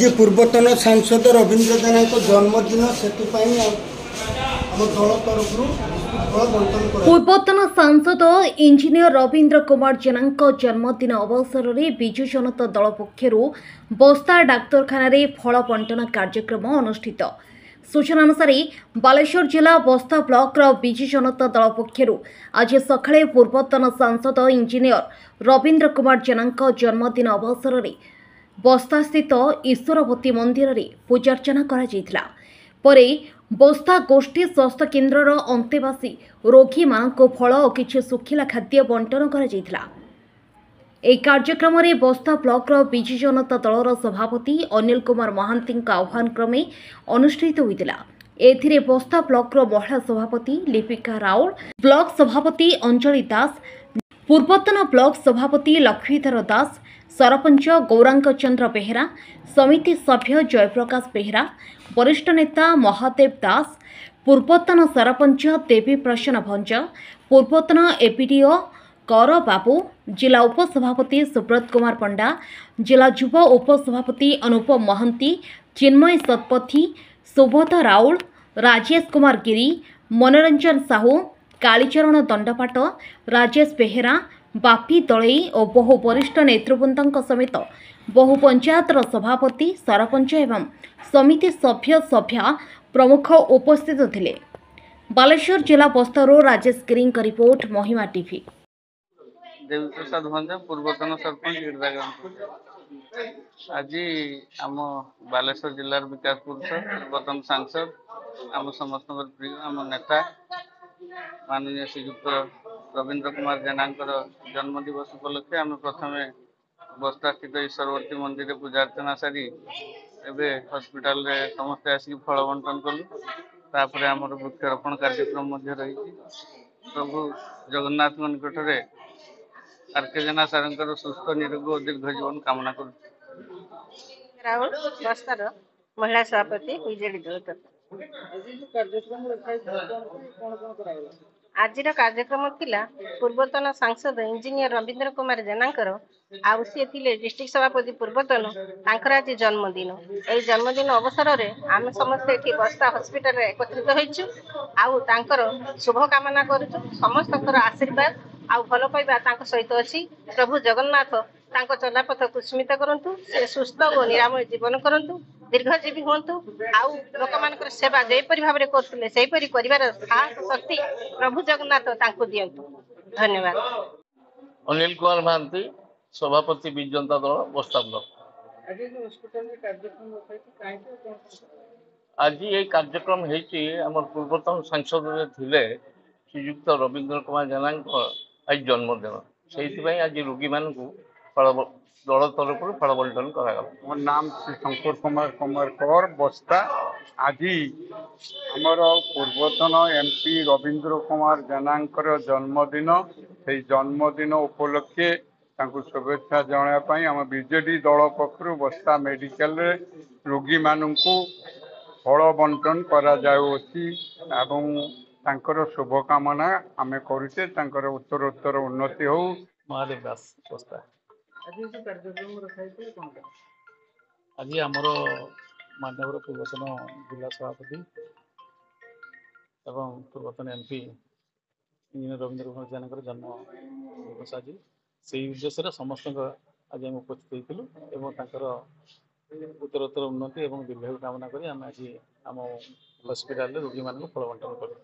जी पूर्वतन सांसद रवींद्र जेना जन्मदिन से दल तरफ पूर्वतन सांसद इंजीनियर रवींद्र कुमार जेना जन्मदिन अवसर में विजु जनता दल पक्षर बस्ता डाक्तखाना फल बंटन कार्यक्रम अनुष्ठित। सूचना अनुसार बालेश्वर जिला बस्ता ब्लॉक विजु जनता दल पक्षर आज सकाळे पूर्वतन सांसद इंजीनियर रवींद्र कुमार जेना जन्मदिन अवसर में बस्ता स्थित ईश्वरपति मंदिर में पूजार्चना करा परे बस्ता गोष्ठी स्वास्थ्य केन्द्र अंतेवासी रोगी मानक फल और किछि सुखिला खाद्य बंटन करा। ए कार्यक्रम में बस्ता ब्लॉक विजु जनता दलर सभापति अनिल कुमार महांती आह्वान क्रमे अनुष्ठित होता। एथिरे बस्ता ब्लॉक महिला सभापति लिपिका राउल, ब्लॉक सभापति अंजलि दास, पूर्वतन ब्लॉक सभापति लक्ष्मीधर दास, सरपंच गौरांग चंद्र बेहेरा, समिति सभ्य जयप्रकाश बेहेरा, वरिष्ठ नेता महादेव दास, पूर्वतन सरपंच देवी प्रसन्न भंज, पूर्वतन एपीडीओ कर बाबू, जिला उपसभापति सुब्रत कुमार पंडा, जिला युव उपसभापति अनुपम महंती, चिन्मय सतपथी, सुबोध राउल, राजेश कुमार गिरी, मनोरंजन साहू, कालीचरण दंडपाट, राजेश बेहेरा, बापी दलई और बहु वरिष्ठ नेतृवृंद समेत बहु पंचायतर सभापति, सरपंच एवं समिति सभ्य सभ्या प्रमुख उपस्थित थे। बालेश्वर जिला बस्तारो राजेश गिरी रिपोर्ट महिमा टीवी। देवी प्रसाद भंजा पूर्वतन सरपंच आज आम बालेश्वर जिलार विकासपुर पूर्वतन सांसद आम समस्त प्रिय आम नेता माननीय श्रीयुक्त रवींद्र कुमार जेना जन्मदिवस उपलक्षे आम प्रथम बस्ता स्थित ईश्वरवर्ती मंदिर पूजार्चना सारी एवं हस्पिटाल समस्ते आसिक फल बंटन कलु। तापर आम वृक्षरोपण कार्यक्रम रही प्रभु जगन्नाथ निकट में आरके जेना सार सुस्थ निरोग और दीर्घ जीवन कामना कर राहुल बस्तार महिला सभापति विजेडी दल। आज कार्यक्रम थिला पूर्वतन सांसद इंजीनियर रवींद्र कुमार जेना आउ सी डिस्ट्रिक्ट सभापति पूर्वतन आज जन्मदिन। यही जन्मदिन अवसर में आम समस्ते ये बस्ता हॉस्पिटल एकत्रित होइछु आउ तांकर शुभ कामना करूछु। समस्त आशीर्वाद आउ भल पाइबा तांको सहित अछि। प्रभु जगन्नाथ तांको चलापथ कुस्मित करंतु, से सुस्थ और निरामय जीवन करंतु, दीर्घजीवी होंतु आउ लोक मानकर सेवा जेपरि भाबरे करथुले सेपरि करिवार साहस शक्ति प्रभु जगन्नाथ तांको दियंतु। धन्यवाद। अनिल कुमार महांती सभापति विजु जनता दल बस्ता ब्लॉक। आज ये कार्यक्रम होती आम पूर्वतन सांसद थे श्रीयुक्त रवींद्र कुमार जेना आज जन्मदिन से आज रोगी मान दल तरफ फल बंटन करागला। मोर नाम श्री शंकर कुमार कौर बस्ता। आज आमर पूर्वतन एमपी रवींद्र कुमार जेना जन्मदिन से जन्मदिन उपलक्षे शुभेच्छा जनायापाई आम बीजेडी दल पक्षर बस्ता मेडिकल रोगी मानू फल बंटन कर शुभकामना आम करुचे उत्तरोत्तर उन्नति हो। महादेव दास बस्ता। आज आमर माननीय पूर्वतन जिला सभापति एवं पूर्वतन एमपी इंजीनियर रवींद्र कुमार जेना जन्म दिवस आज से उद्देश्य समस्त आज आम उपस्थित होता उत्तरोत्तर उन्नति और दीर्घायु कामना करी आज आम हस्पिटाल रोगी मान फल बंटन करूँ।